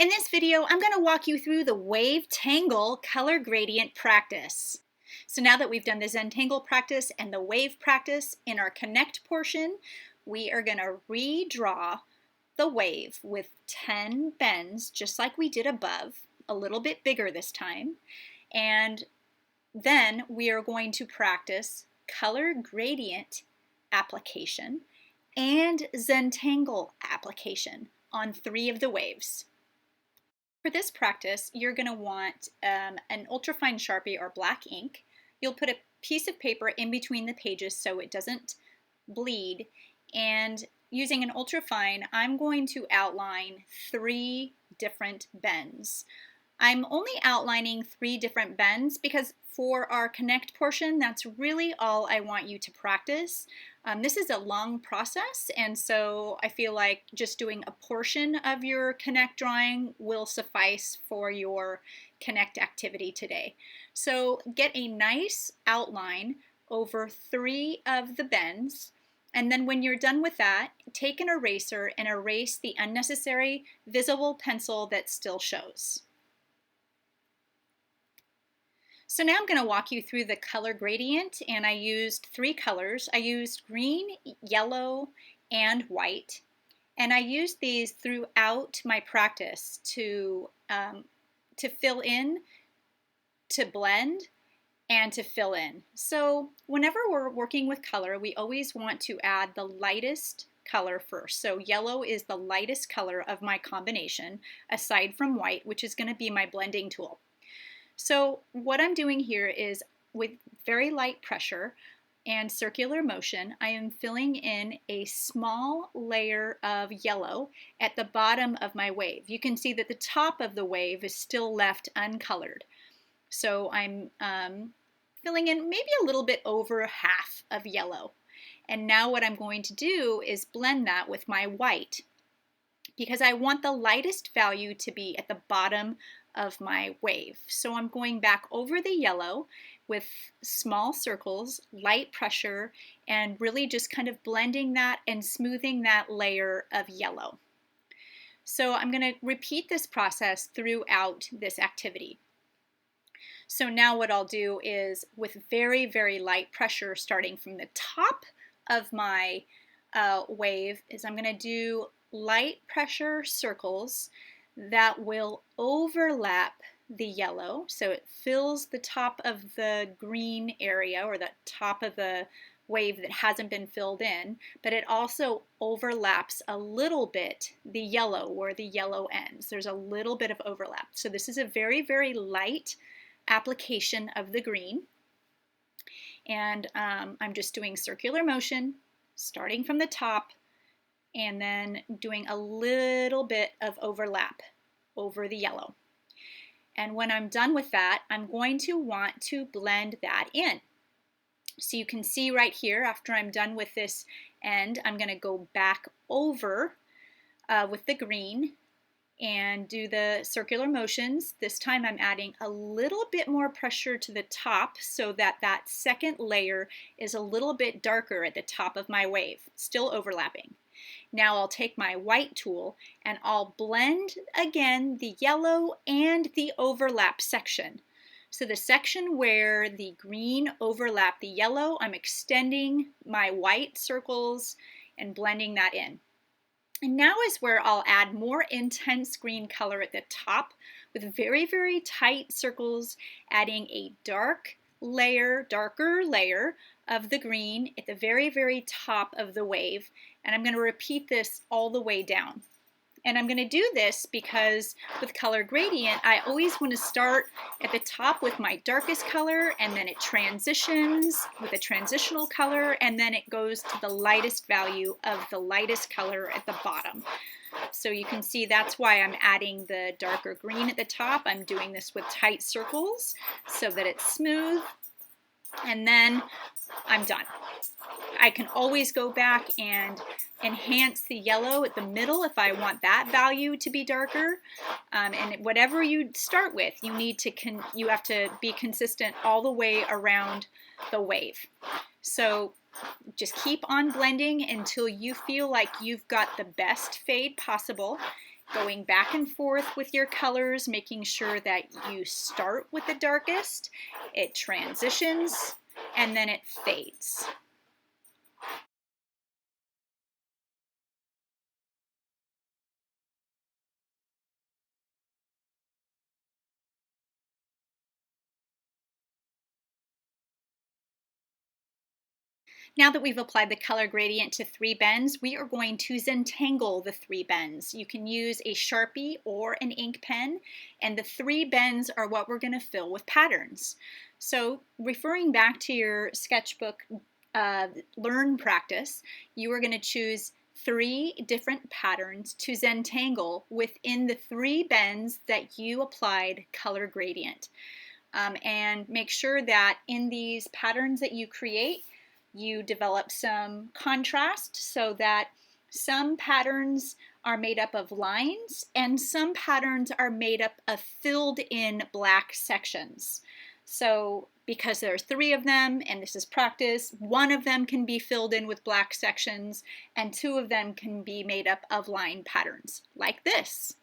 In this video, I'm going to walk you through the Wavetangle color gradient practice. So now that we've done the Zentangle practice and the wave practice in our connect portion, we are going to redraw the wave with 10 bends, just like we did above, a little bit bigger this time. And then we are going to practice color gradient application and Zentangle application on 3 of the waves. For this practice, you're going to want an ultrafine Sharpie or black ink. You'll put a piece of paper in between the pages so it doesn't bleed. And using an ultrafine, I'm going to outline 3 different bends. I'm only outlining 3 different bends because for our connect portion, that's really all I want you to practice. This is a long process, and so I feel like just doing a portion of your connect drawing will suffice for your connect activity today. So get a nice outline over 3 of the bends, and then when you're done with that, take an eraser and erase the unnecessary visible pencil that still shows. So now I'm going to walk you through the color gradient, and I used 3 colors. I used green, yellow, and white, and I used these throughout my practice to fill in, to blend, and to fill in. So whenever we're working with color, we always want to add the lightest color first. So yellow is the lightest color of my combination, aside from white, which is going to be my blending tool. So what I'm doing here is with very light pressure and circular motion, I am filling in a small layer of yellow at the bottom of my wave. You can see that the top of the wave is still left uncolored. So I'm filling in maybe a little bit over half of yellow. And now what I'm going to do is blend that with my white, because I want the lightest value to be at the bottom of my wave. So I'm going back over the yellow with small circles, light pressure, and really just kind of blending that and smoothing that layer of yellow. So I'm going to repeat this process throughout this activity. So now what I'll do is with very, very light pressure starting from the top of my wave is I'm going to do light pressure circles that will overlap the yellow, so it fills the top of the green area or the top of the wave that hasn't been filled in, but it also overlaps a little bit the yellow where the yellow ends. There's a little bit of overlap. So this is a very, very light application of the green, and I'm just doing circular motion starting from the top and then doing a little bit of overlap over the yellow. And when I'm done with that, I'm going to want to blend that in. So you can see right here, after I'm done with this end, I'm going to go back over with the green and do the circular motions. This time I'm adding a little bit more pressure to the top so that that second layer is a little bit darker at the top of my wave, still overlapping. Now I'll take my white tool and I'll blend again the yellow and the overlap section. So the section where the green overlap the yellow, I'm extending my white circles and blending that in. And now is where I'll add more intense green color at the top with very, very tight circles, adding a darker layer of the green at the very, very top of the wave. And I'm going to repeat this all the way down. And I'm going to do this because with color gradient, I always want to start at the top with my darkest color, and then it transitions with a transitional color, and then it goes to the lightest value of the lightest color at the bottom. So you can see that's why I'm adding the darker green at the top. I'm doing this with tight circles so that it's smooth, and then I'm done. I can always go back and enhance the yellow at the middle if I want that value to be darker. And whatever you start with, you have to be consistent all the way around the wave. So just keep on blending until you feel like you've got the best fade possible. going back and forth with your colors, making sure that you start with the darkest, it transitions, and then it fades. Now that we've applied the color gradient to 3 bends, we are going to Zentangle the 3 bends. You can use a Sharpie or an ink pen, and the 3 bends are what we're going to fill with patterns. So referring back to your sketchbook learn practice, you are going to choose 3 different patterns to Zentangle within the 3 bends that you applied color gradient. And make sure that in these patterns that you create, you develop some contrast so that some patterns are made up of lines and some patterns are made up of filled in black sections. So because there are 3 of them, and this is practice, 1 of them can be filled in with black sections and 2 of them can be made up of line patterns like this.